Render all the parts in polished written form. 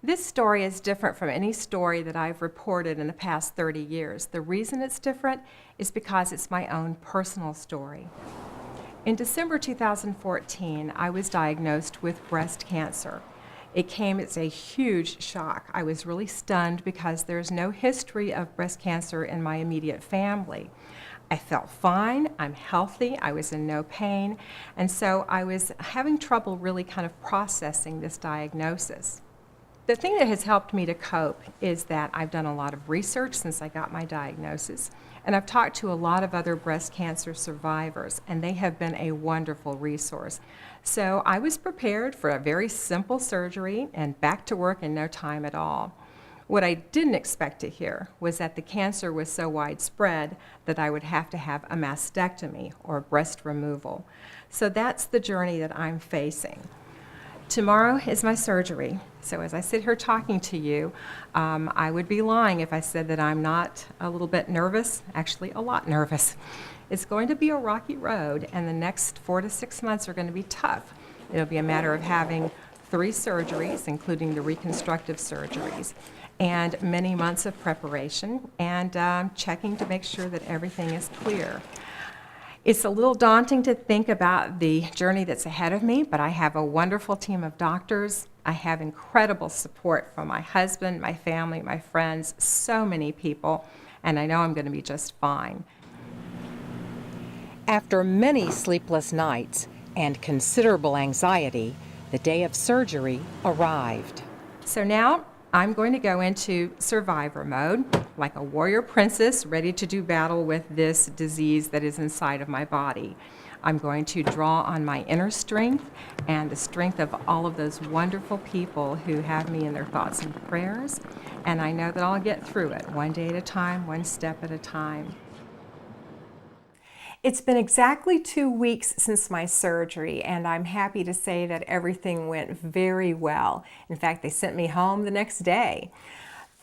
This story is different from any story that I've reported in the past 30 years. The reason it's different is because it's my own personal story. In December 2014, I was diagnosed with breast cancer. It came as a huge shock. I was really stunned because there's no history of breast cancer in my immediate family. I felt fine, I'm healthy, I was in no pain, and so I was having trouble really kind of processing this diagnosis. The thing that has helped me to cope is that I've done a lot of research since I got my diagnosis, and I've talked to a lot of other breast cancer survivors, and they have been a wonderful resource. So I was prepared for a very simple surgery and back to work in no time at all. What I didn't expect to hear was that the cancer was so widespread that I would have to have a mastectomy or breast removal. So that's the journey that I'm facing. Tomorrow is my surgery. So as I sit here talking to you, I would be lying if I said that I'm not a little bit nervous, actually a lot nervous. It's going to be a rocky road, and the next 4 to 6 months are going to be tough. It'll be a matter of having 3 surgeries, including the reconstructive surgeries, and many months of preparation and checking to make sure that everything is clear. It's a little daunting to think about the journey that's ahead of me, but I have a wonderful team of doctors. I have incredible support from my husband, my family, my friends, so many people, and I know I'm going to be just fine. After many sleepless nights and considerable anxiety, the day of surgery arrived. So now I'm going to go into survivor mode, like a warrior princess ready to do battle with this disease that is inside of my body. I'm going to draw on my inner strength and the strength of all of those wonderful people who have me in their thoughts and prayers, and I know that I'll get through it, one day at a time, one step at a time. It's been exactly 2 weeks since my surgery, and I'm happy to say that everything went very well. In fact, they sent me home the next day.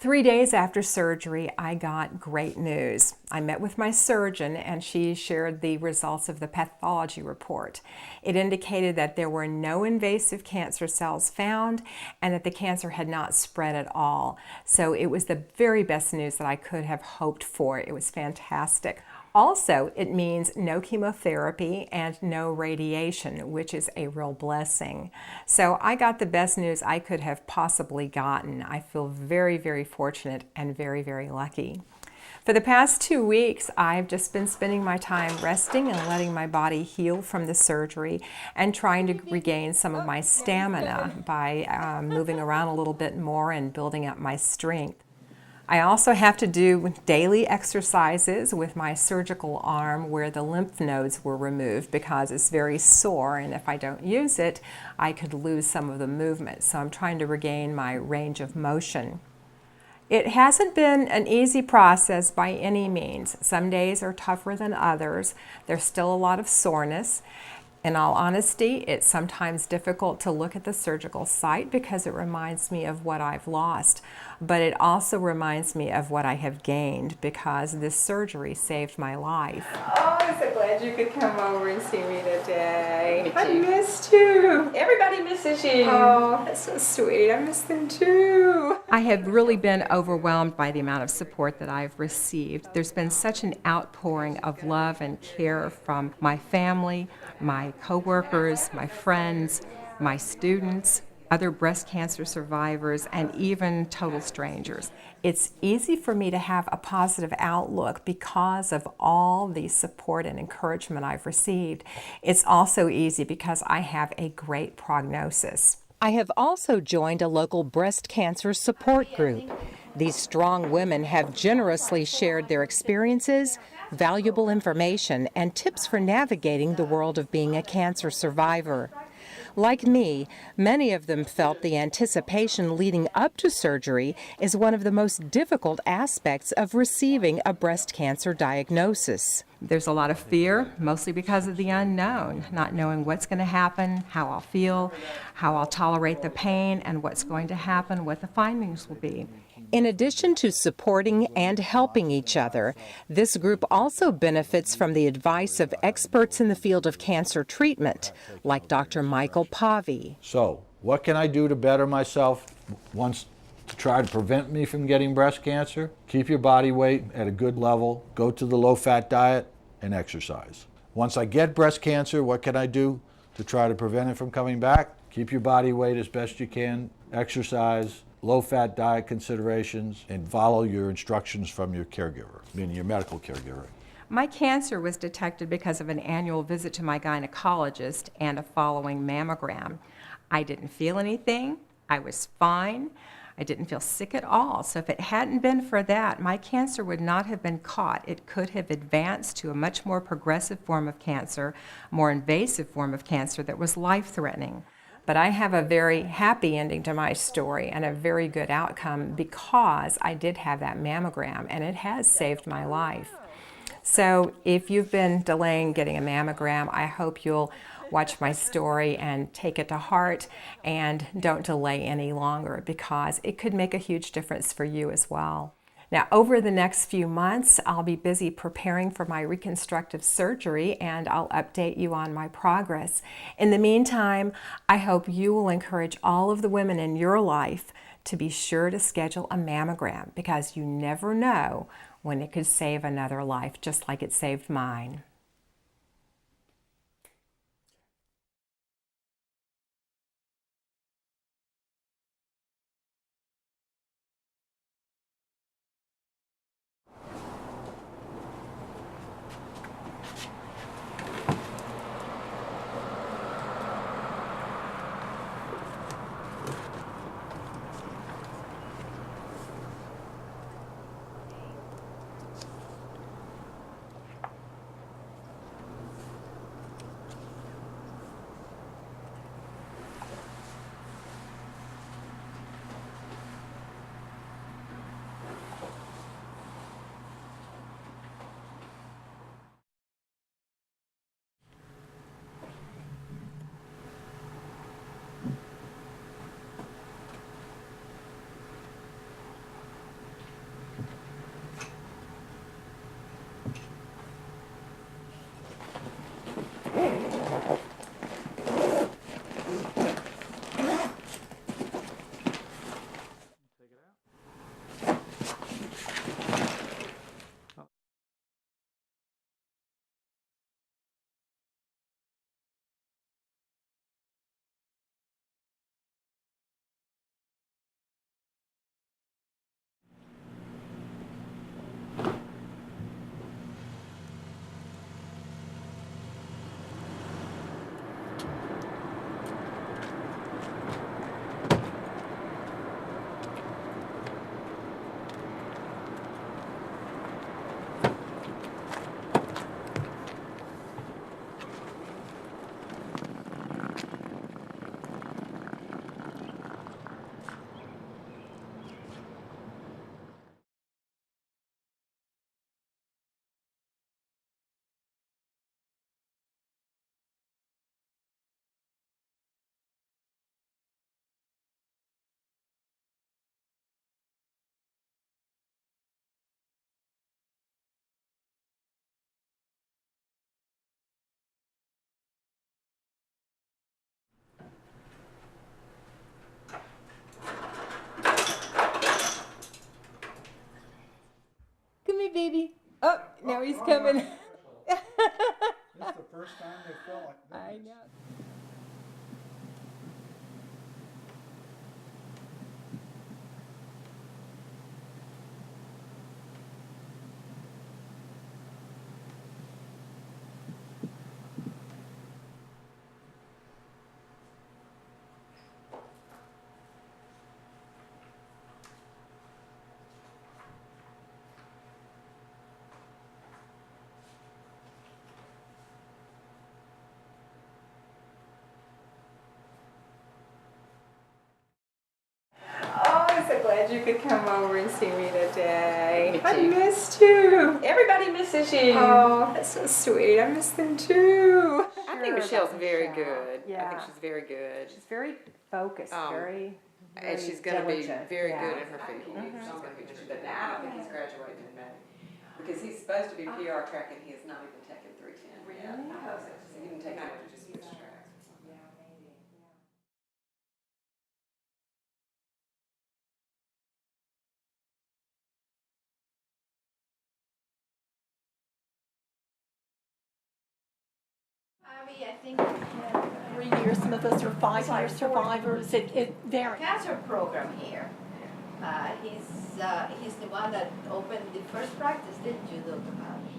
3 days after surgery, I got great news. I met with my surgeon, and she shared the results of the pathology report. It indicated that there were no invasive cancer cells found and that the cancer had not spread at all. So it was the very best news that I could have hoped for. It was fantastic. Also, it means no chemotherapy and no radiation, which is a real blessing. So I got the best news I could have possibly gotten. I feel very, very fortunate and very, very lucky. For the past 2 weeks, I've just been spending my time resting and letting my body heal from the surgery and trying to regain some of my stamina by moving around a little bit more and building up my strength. I also have to do daily exercises with my surgical arm where the lymph nodes were removed because it's very sore, and if I don't use it, I could lose some of the movement. So I'm trying to regain my range of motion. It hasn't been an easy process by any means. Some days are tougher than others. There's still a lot of soreness. In all honesty, it's sometimes difficult to look at the surgical site because it reminds me of what I've lost, but it also reminds me of what I have gained because this surgery saved my life. Oh, I'm so glad you could come over and see me today. Me too. I missed you. Everybody misses you. Oh, that's so sweet. I miss them too. I have really been overwhelmed by the amount of support that I've received. There's been such an outpouring of love and care from my family, my coworkers, my friends, my students, other breast cancer survivors, and even total strangers. It's easy for me to have a positive outlook because of all the support and encouragement I've received. It's also easy because I have a great prognosis. I have also joined a local breast cancer support group. These strong women have generously shared their experiences, valuable information, and tips for navigating the world of being a cancer survivor. Like me, many of them felt the anticipation leading up to surgery is one of the most difficult aspects of receiving a breast cancer diagnosis. There's a lot of fear, mostly because of the unknown, not knowing what's going to happen, how I'll feel, how I'll tolerate the pain, and what's going to happen, what the findings will be. In addition to supporting and helping each other, this group also benefits from the advice of experts in the field of cancer treatment, like Dr. Michael Pavi. So, what can I do to better myself Once to try to prevent me from getting breast cancer, keep your body weight at a good level, go to the low-fat diet, and exercise. Once I get breast cancer, what can I do to try to prevent it from coming back? Keep your body weight as best you can, exercise, low-fat diet considerations, and follow your instructions from your caregiver, meaning your medical caregiver. My cancer was detected because of an annual visit to my gynecologist and a following mammogram. I didn't feel anything. I was fine. I didn't feel sick at all. So if it hadn't been for that, my cancer would not have been caught. It could have advanced to a much more progressive form of cancer, more invasive form of cancer that was life-threatening. But I have a very happy ending to my story and a very good outcome because I did have that mammogram, and it has saved my life. So if you've been delaying getting a mammogram, I hope you'll watch my story and take it to heart and don't delay any longer, because it could make a huge difference for you as well. Now, over the next few months, I'll be busy preparing for my reconstructive surgery, and I'll update you on my progress. In the meantime, I hope you will encourage all of the women in your life to be sure to schedule a mammogram, because you never know when it could save another life, just like it saved mine. Come here, baby. Oh, now he's coming. This is the first time they felt like this. I know. Oh, I'm so glad you could come over and see me today. Me I too. missed you. Everybody misses you. Oh, that's so sweet. I miss them too. I think Michelle's very good. I Yeah. think she's very good. She's very focused, very And she's going to be diligent. very Yeah. good in her food. She's going to be just, but now I don't think he's graduating in May. Because he's supposed to be PR track and he has not even taken 310 yet. He didn't take it, just switch tracks or something. Bobby, I think 3 years, some of us are 5-year survivors. It varies. cancer program here. He's the one that opened the first practice, didn't you, Dr. Bobby?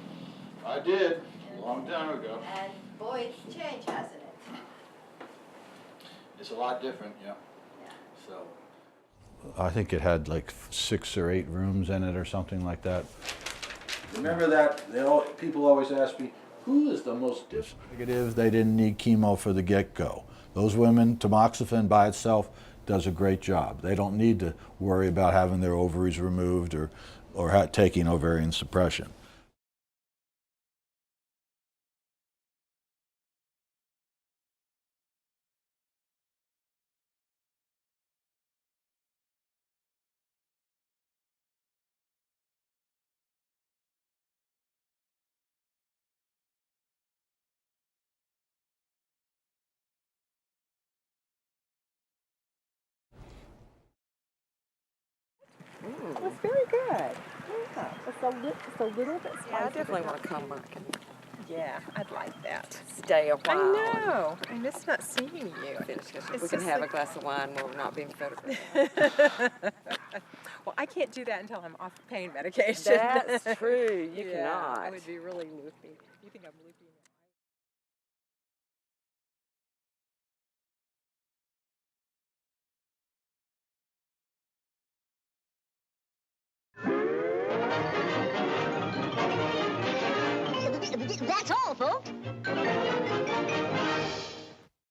I did, a long time ago. And boy, it's changed, hasn't it? It's a lot different, yeah. Yeah. So. I think it had like 6 or 8 rooms in it or something like that. Remember that? People always ask me, who is the most negative? They didn't need chemo for the get-go. Those women, tamoxifen by itself does a great job. They don't need to worry about having their ovaries removed or taking ovarian suppression. It's very good. Yeah, it's a little bit spicy. Yeah, I definitely want to come back and Yeah, I'd like that. stay a while. I know. I miss not seeing you. We can have a glass of wine while we're not being photographed. Well, I can't do that until I'm off pain medication. That's true. You Yeah, cannot. I would be really loopy. You think I'm loopy? That's all, folks.